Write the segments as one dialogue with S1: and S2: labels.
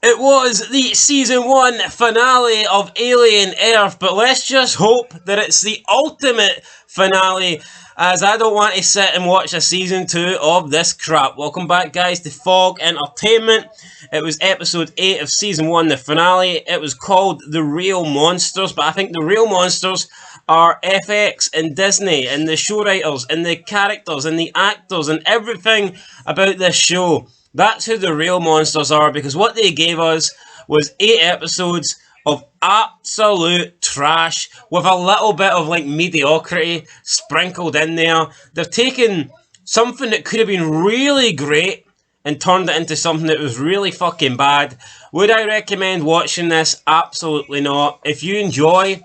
S1: It was the season 1 finale of Alien Earth, but let's just hope that it's the ultimate finale, as I don't want to sit and watch a season 2 of this crap. Welcome back, guys, to Fog Entertainment. It was episode 8 of season 1, the finale. It was called The Real Monsters, but I think the real monsters are FX and Disney and the show writers and the characters and the actors and everything about this show. That's who the real monsters are, because what they gave us was 8 episodes of absolute trash with a little bit of like mediocrity sprinkled in there. They've taken something that could have been really great and turned it into something that was really fucking bad. Would I recommend watching this? Absolutely not. If you enjoy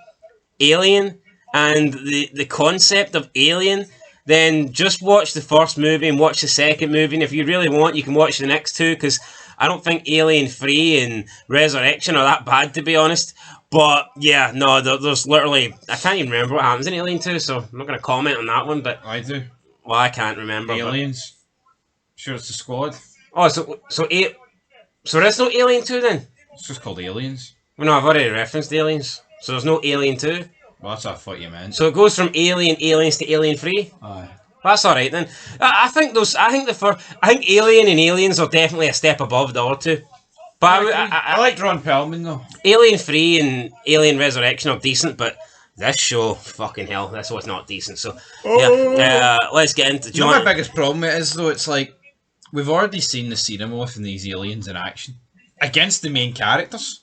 S1: Alien and the concept of Alien, then just watch the first movie and watch the second movie. And if you really want, you can watch the next two, because I don't think Alien 3 and Resurrection are that bad, to be honest. But yeah, no, there's literally... I can't even remember what happens in Alien 2, so I'm not going to comment on that one, but...
S2: I do.
S1: Well, I can't remember.
S2: Aliens. But... Sure, it's the Squad.
S1: Oh, so there's no Alien 2 then?
S2: It's just called Aliens.
S1: Well, no, I've already referenced Aliens. So there's no Alien 2?
S2: Well, that's what I thought you meant.
S1: So it goes from Aliens to Alien 3?
S2: Aye.
S1: That's alright then. I think Alien and Aliens are definitely a step above the other two. But
S2: I like Ron Perlman though.
S1: Alien 3 and Alien Resurrection are decent, but this show, fucking hell, this was not decent. So, yeah, let's get into...
S2: You know my biggest problem with it is though, it's like, we've already seen the cinema within these aliens in action. Against the main characters.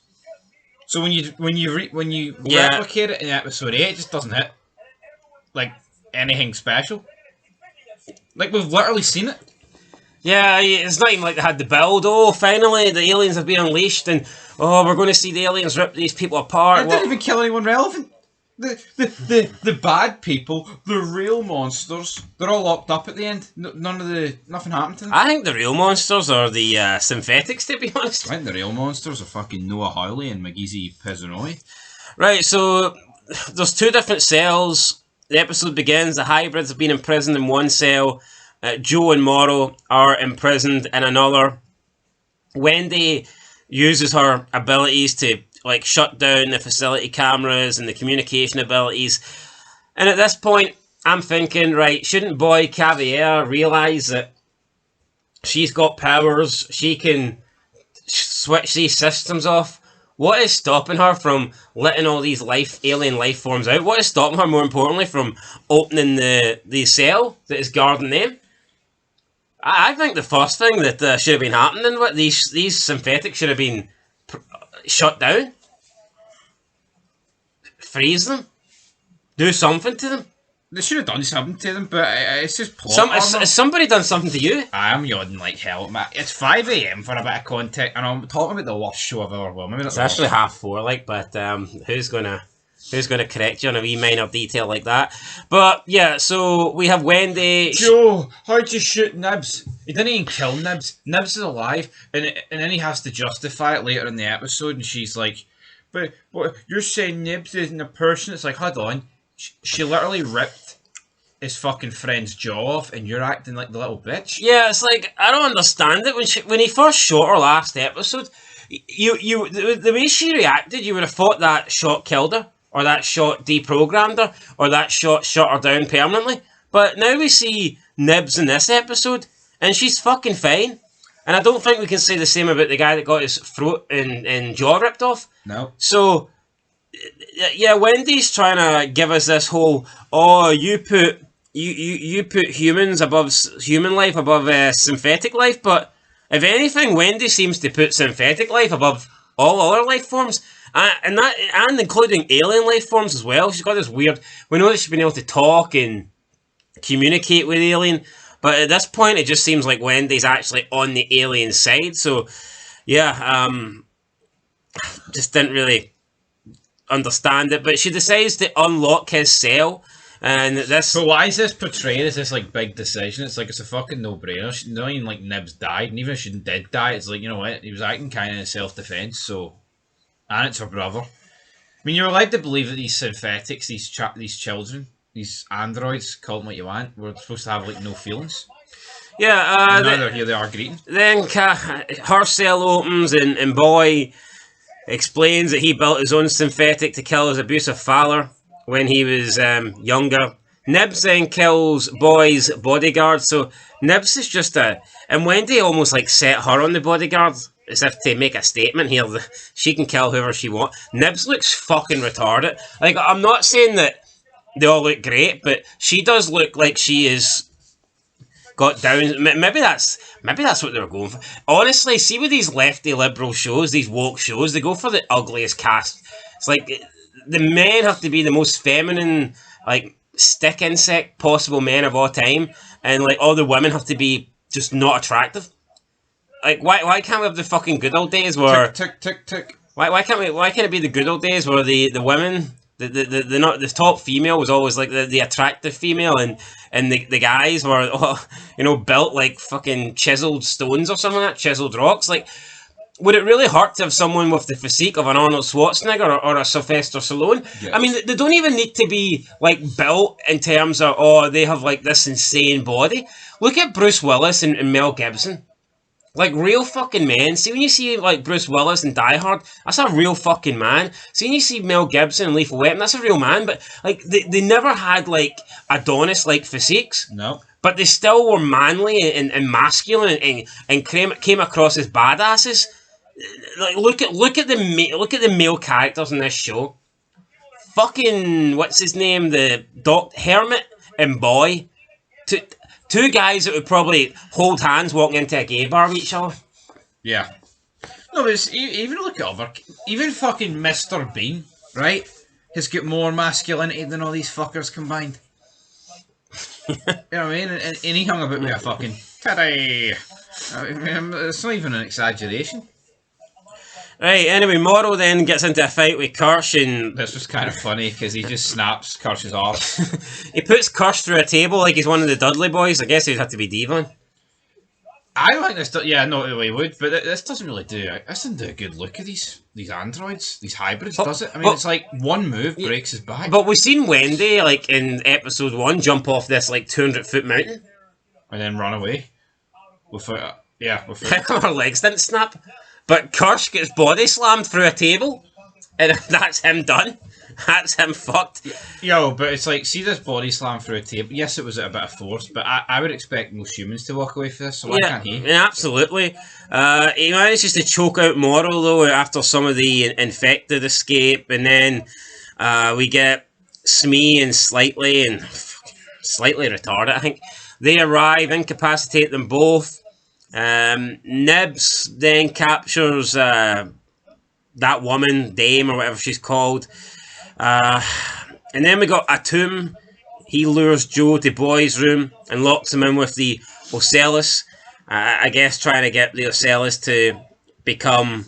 S2: So when you replicate it in episode 8, it just doesn't hit like anything special. Like, we've literally seen it.
S1: Yeah, it's not even like they had the build. Oh, finally, the aliens have been unleashed, and we're going to see the aliens rip these people apart.
S2: It didn't even kill anyone relevant. The bad people, the real monsters, they're all locked up at the end. Nothing happened to them.
S1: I think the real monsters are the synthetics, to be honest.
S2: I think the real monsters are fucking Noah Hawley and Magizi Pizzanoi.
S1: Right, so there's 2 different cells. The episode begins, the hybrids have been imprisoned in one cell. Joe and Morrow are imprisoned in another. Wendy uses her abilities to like shut down the facility cameras and the communication abilities. And at this point, I'm thinking, right, shouldn't Boy Cavier realise that she's got powers, she can switch these systems off? What is stopping her from letting all these alien life forms out? What is stopping her, more importantly, from opening the cell that is guarding them? I think the first thing that should have been happening with these synthetics should have been shut down. Freeze them. Do something to them.
S2: They should have done something to them, but it's just plot.
S1: Has somebody done something to you?
S2: I am yawning like hell. It's 5 AM for a bit of content, and I'm talking about the worst show I've ever watched.
S1: It's actually 4:30, like, but who's gonna correct you on a wee minor detail like that? But yeah, so we have Wendy.
S2: Joe, how'd you shoot Nibs? He didn't even kill Nibs. Nibs is alive, and then he has to justify it later in the episode, and she's like, but you're saying Nibs isn't a person? It's like, hold on. She literally ripped his fucking friend's jaw off, and you're acting like the little bitch.
S1: Yeah, it's like, I don't understand it. When he first shot her last episode, the way she reacted, you would have thought that shot killed her, or that shot deprogrammed her, or that shot shut her down permanently. But now we see Nibs in this episode, and she's fucking fine. And I don't think we can say the same about the guy that got his throat and jaw ripped off.
S2: No.
S1: So, yeah, Wendy's trying to give us this whole, you put humans above human life above synthetic life, but if anything, Wendy seems to put synthetic life above all other life forms, and including alien life forms as well. She's got this weird. We know that she's been able to talk and communicate with alien, but at this point, it just seems like Wendy's actually on the alien side. So, yeah, just didn't really understand it, but she decides to unlock his cell, and this...
S2: But why is this portrayed as this like big decision? It's like, it's a fucking no-brainer. Not even like Nibs died, and even if she did die, it's like, you know what, he was acting kind of in self-defense, so... And it's her brother. I mean, you're allowed to believe that these synthetics, these children, these androids, call them what you want, were supposed to have like no feelings.
S1: Yeah,
S2: And now they're here, they are greeting.
S1: then her cell opens and Boy explains that he built his own synthetic to kill his abusive father when he was younger. Nibs then kills Boy's bodyguard, so Nibs is just a... And Wendy almost like set her on the bodyguard as if to make a statement here. She can kill whoever she wants. Nibs looks fucking retarded. Like, I'm not saying that they all look great, but she does look like she is got down. Maybe that's what they were going for. Honestly, see with these lefty liberal shows, these woke shows, they go for the ugliest cast. It's like the men have to be the most feminine, like stick insect possible men of all time, and like all the women have to be just not attractive. Like why can't we have the fucking good old days where
S2: Tick, tick, tick, tick.
S1: why can't it be the good old days where the women the not the top female was always like the attractive female and the guys were built like fucking chiseled stones or something like that, chiseled rocks. Like, would it really hurt to have someone with the physique of an Arnold Schwarzenegger or a Sylvester Stallone? Yes. I mean, they don't even need to be like built in terms of they have like this insane body. Look at Bruce Willis and Mel Gibson. Like, real fucking men. See, when you see, like, Bruce Willis in Die Hard, that's a real fucking man. See, when you see Mel Gibson in Lethal Weapon, that's a real man. But, like, they never had, like, Adonis-like physiques.
S2: No.
S1: But they still were manly and masculine and came across as badasses. Like, look at the male characters in this show. Fucking, what's his name? The Hermit and Boy. Two guys that would probably hold hands walking into a gay bar with each other.
S2: Yeah. No, but it's, even look at even fucking Mr. Bean, right? Has got more masculinity than all these fuckers combined. You know what I mean? And he hung about with a fucking teddy. I mean, it's not even an exaggeration.
S1: Right, anyway, Morrow then gets into a fight with Kirsch and...
S2: This was kind of funny because he just snaps Kirsch's arse.
S1: He puts Kirsch through a table like he's one of the Dudley boys. I guess he'd have to be Devon.
S2: I don't think this... Yeah, no, he would, but this doesn't really do... This doesn't do a good look at these androids, these hybrids, does it? I mean, it's like one move breaks his back.
S1: But we've seen Wendy, like, in episode 1, jump off this, like, 200-foot mountain.
S2: And then run away. Without
S1: her legs didn't snap. But Kirsch gets body slammed through a table, and that's him done. That's him fucked.
S2: Yo, but it's like, see this body slam through a table? Yes, it was at a bit of force, but I would expect most humans to walk away from this, so why can't he?
S1: Yeah, absolutely. He manages to choke out Morrow, though, after some of the infected escape, and then we get Smee and Slightly retarded, I think. They arrive, incapacitate them both. Nibs then captures that woman, Dame, or whatever she's called. And then we got Atum. He lures Joe to Boy's room and locks him in with the Ocellus. I guess trying to get the Ocellus to become,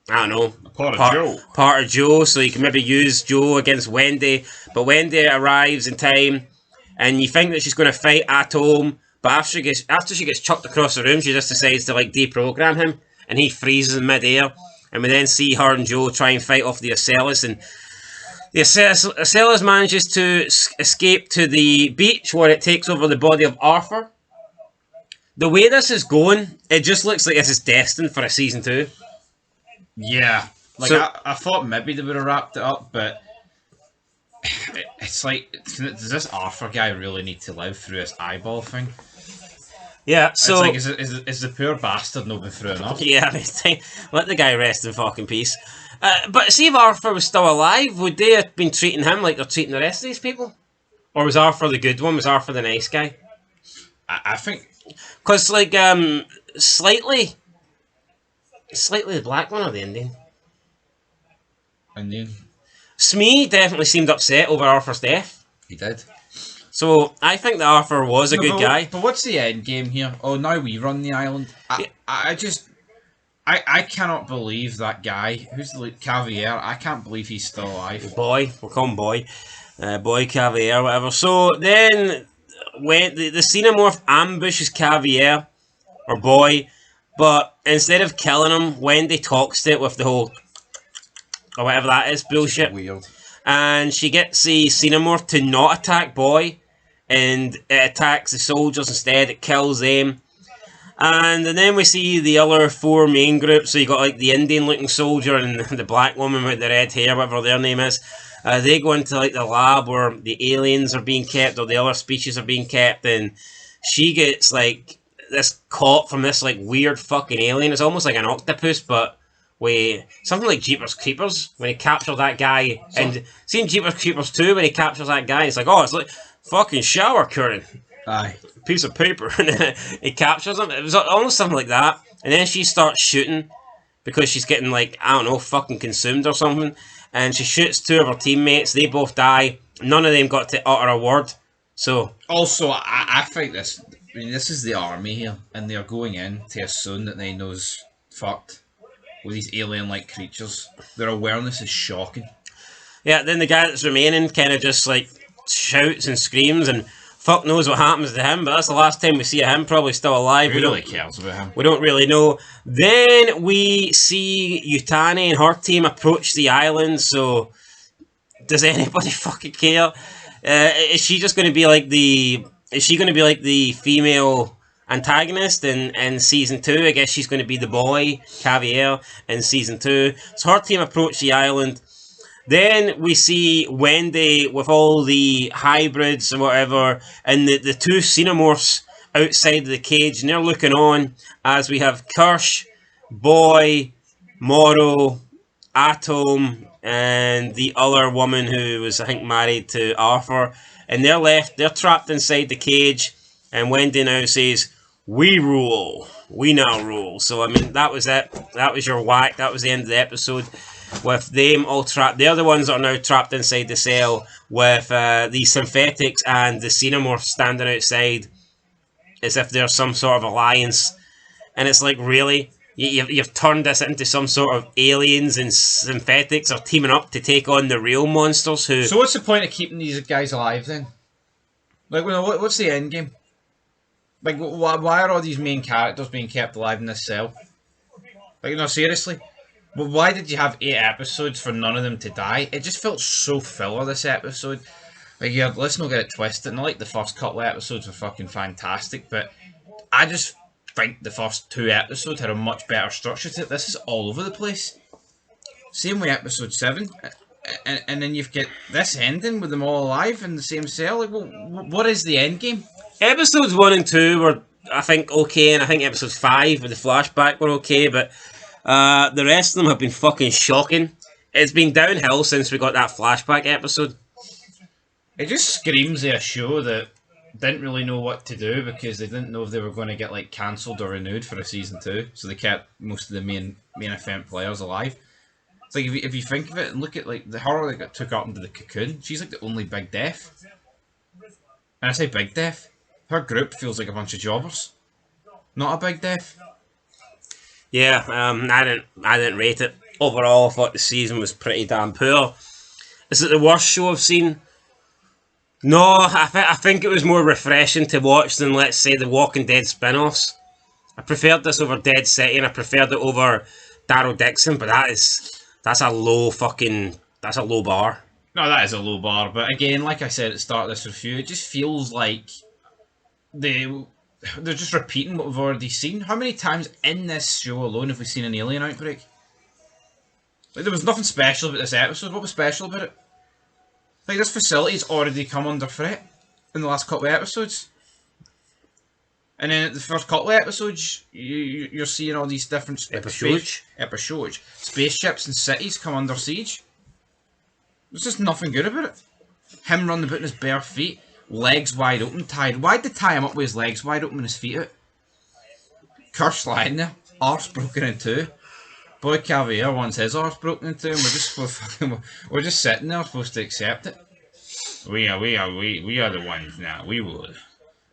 S1: I don't know, part of Joe, so he can maybe use Joe against Wendy. But Wendy arrives in time, and you think that she's going to fight Atom. But after she gets chucked across the room, she just decides to like deprogram him, and he freezes in midair. And we then see her and Joe try and fight off the Ocellus, and the Ocellus manages to escape to the beach where it takes over the body of Arthur. The way this is going, it just looks like this is destined for a season 2.
S2: Yeah, like so, I thought maybe they would have wrapped it up, but it's like, does this Arthur guy really need to live through this eyeball thing?
S1: Yeah, so...
S2: It's like, is the poor bastard not been through enough?
S1: Yeah, I mean, let the guy rest in fucking peace. But see if Arthur was still alive, would they have been treating him like they're treating the rest of these people? Or was Arthur the good one? Was Arthur the nice guy?
S2: I think...
S1: Because, like, Slightly the black one or the Indian?
S2: Indian.
S1: Smee definitely seemed upset over Arthur's death.
S2: He did.
S1: So, I think that Arthur was a good guy.
S2: But what's the end game here? Oh, now we run the island? I cannot believe that guy, who's the Cavier, I can't believe he's still alive.
S1: Boy, we'll call him Boy. Boy Cavier, whatever. So, then, when the Xenomorph ambushes Cavier, or Boy, but instead of killing him, Wendy talks to it with the whole... or whatever that is, bullshit.
S2: Weird.
S1: And she gets the Xenomorph to not attack Boy, and it attacks the soldiers instead. It kills them. And then we see the other four main groups. So you got like the Indian-looking soldier and the black woman with the red hair, whatever their name is. They go into like the lab where the aliens are being kept or the other species are being kept, and she gets like this caught from this like weird fucking alien. It's almost like an octopus, but with something like Jeepers Creepers when he captures that guy, and seeing Jeepers Creepers 2 when he captures that guy, it's like, oh, it's like fucking shower curtain.
S2: Aye.
S1: Piece of paper, and he captures him. It was almost something like that, and then she starts shooting because she's getting like, I don't know, fucking consumed or something, and she shoots two of her teammates. They both die. None of them got to utter a word. So
S2: also, I think this. I mean, this is the army here, and they're going in to assume that they know's fucked with these alien-like creatures. Their awareness is shocking.
S1: Yeah, then the guy that's remaining kind of just like shouts and screams, and fuck knows what happens to him, but that's the last time we see him, probably still alive.
S2: Who really cares about him?
S1: We don't really know. Then we see Yutani and her team approach the island, so does anybody fucking care? Is she just going to be like the... Is she going to be like the female antagonist in season 2? I guess she's going to be the boy, Cavier, in season 2. So her team approach the island. Then we see Wendy with all the hybrids and whatever, and the two xenomorphs outside of the cage, and they're looking on as we have Kirsch, Boy, Morrow, Atom, and the other woman who was, I think, married to Arthur. And they're trapped inside the cage, and Wendy now says, "We rule. We now rule." So, I mean, that was it. That was your whack. That was the end of the episode. With them all trapped. They're the ones that are now trapped inside the cell with the synthetics and the xenomorphs standing outside as if there's some sort of alliance. And it's like, really? You've turned this into some sort of aliens and synthetics are teaming up to take on the real monsters who...
S2: So what's the point of keeping these guys alive then? Like, what's the end game? Like, why are all these main characters being kept alive in this cell? Like, no, seriously? Well, why did you have 8 episodes for none of them to die? It just felt so filler, this episode. Like, yeah, let's not get it twisted. Not like the first couple of episodes were fucking fantastic, but I just think the first 2 episodes had a much better structure to it. This is all over the place. Same with episode 7. And then you've got this ending with them all alive in the same cell. Like, what is the end game?
S1: Episodes 1 and 2 were, I think, okay, and I think episodes 5 with the flashback were okay, but the rest of them have been fucking shocking. It's been downhill since we got that flashback episode.
S2: It just screams of a show that didn't really know what to do because they didn't know if they were going to get like cancelled or renewed for a season 2, so they kept most of the main event players alive. It's like if you think of it and look at like the horror that got took up into the cocoon, she's like the only big death. And I say big death, her group feels like a bunch of jobbers, not a big death.
S1: Yeah, I didn't rate it. Overall, I thought the season was pretty damn poor. Is it the worst show I've seen? No, I think it was more refreshing to watch than, let's say, the Walking Dead spin-offs. I preferred this over Dead City, and I preferred it over Daryl Dixon, but that's a low bar.
S2: No, that is a low bar, but again, like I said at the start of this review, it just feels like they're just repeating what we've already seen. How many times in this show alone have we seen an alien outbreak? Like, there was nothing special about this episode. What was special about it? Like, this facility's already come under threat in the last couple of episodes. And then at the first couple of episodes, you're seeing all these different spaceships and cities come under siege. There's just nothing good about it. Him running about in his bare feet, legs wide open, tied. Why'd they tie him up with his legs wide open and his feet out? Kirsch lying there, arse broken in two. Boy Cavier wants his arse broken in two, and we're just sitting there supposed to accept it. We are the ones now. We will.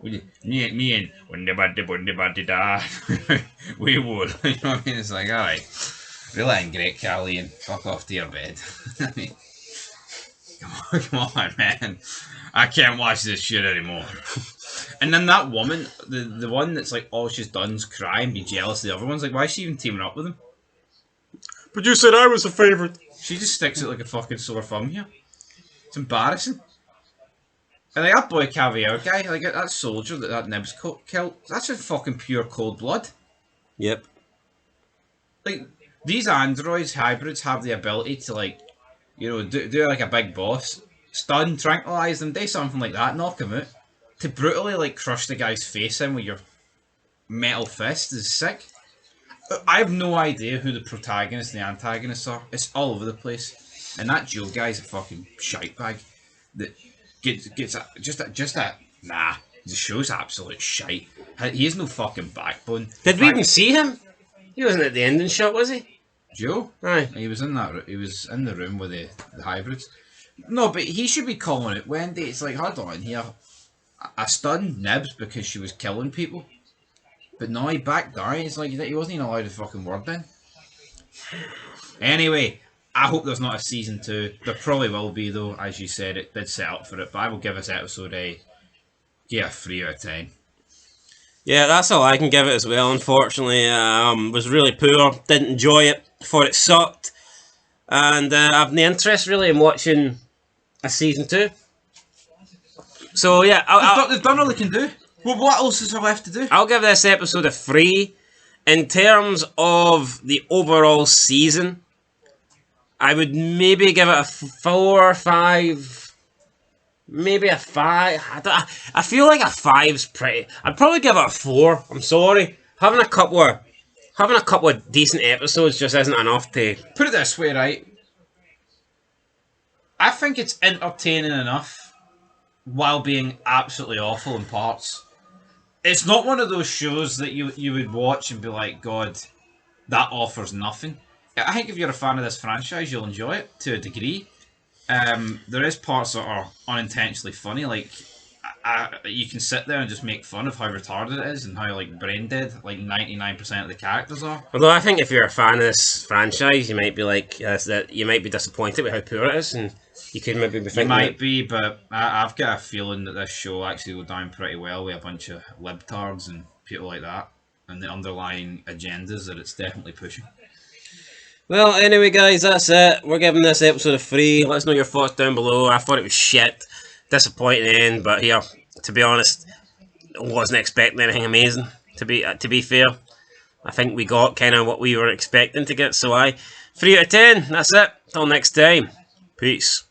S2: Me and when the die, we will. You know what I mean? It's like, alright, really ain't great, Callie, and fuck off to your bed. I mean, come on, man. I can't watch this shit anymore. And then that woman, the one that's like all she's done is cry and be jealous of the other ones. Like, why is she even teaming up with him?
S1: But you said I was a favourite.
S2: She just sticks it like a fucking sore thumb here. It's embarrassing. And like that boy Caviar guy, like that soldier that Nibs killed, that's in fucking pure cold blood.
S1: Yep.
S2: Like, these androids, hybrids, have the ability to, like, do like a big boss, stun, tranquilize them, do something like that, knock him out. To brutally, like, crush the guy's face in with your metal fist is sick. I have no idea who the protagonists and the antagonists are. It's all over the place. And that Joe guy's a fucking shite bag that gets just a nah. The show's absolute shite. He has no fucking backbone.
S1: Did we even see him? He wasn't at the ending shot, was he?
S2: Joe?
S1: Aye.
S2: He was in that. He was in the room with the hybrids. No, but he should be calling it Wendy. It's like, hold on here. I stunned Nibs because she was killing people. But no, he backed down. It's like he wasn't even allowed a fucking word then. Anyway, I hope there's not a season 2. There probably will be though, as you said, it did set up for it. But I will give this episode a 3 out of 10.
S1: Yeah, that's all I can give it as well. Unfortunately, was really poor. Didn't enjoy it. Thought it sucked, and I've no interest really in watching a season 2. So yeah,
S2: They've done all they can do. Well, what else is there left to do?
S1: I'll give this episode a 3. In terms of the overall season, I would maybe give it a 4 or 5. Maybe a 5. I feel like a 5's pretty. I'd probably give it a 4. I'm sorry. Having a couple of decent episodes just isn't enough to
S2: Put it this way, right? I think it's entertaining enough while being absolutely awful in parts. It's not one of those shows that you would watch and be like, God, that offers nothing. I think if you're a fan of this franchise, you'll enjoy it to a degree. There is parts that are unintentionally funny, like you can sit there and just make fun of how retarded it is and how like brain dead like 99% of the characters are.
S1: Although I think if you're a fan of this franchise, you might be like that. You might be disappointed with how poor it is, and you could maybe be thinking.
S2: You might be, but I've got a feeling that this show actually will go down pretty well with a bunch of libtards and people like that, and the underlying agendas that it's definitely pushing.
S1: Well, anyway, guys, that's it. We're giving this episode a 3. Let us know your thoughts down below. I thought it was shit, disappointing end, but here, to be honest, I wasn't expecting anything amazing. To be fair, I think we got kind of what we were expecting to get. So 3 out of 10. That's it. Till next time. Peace.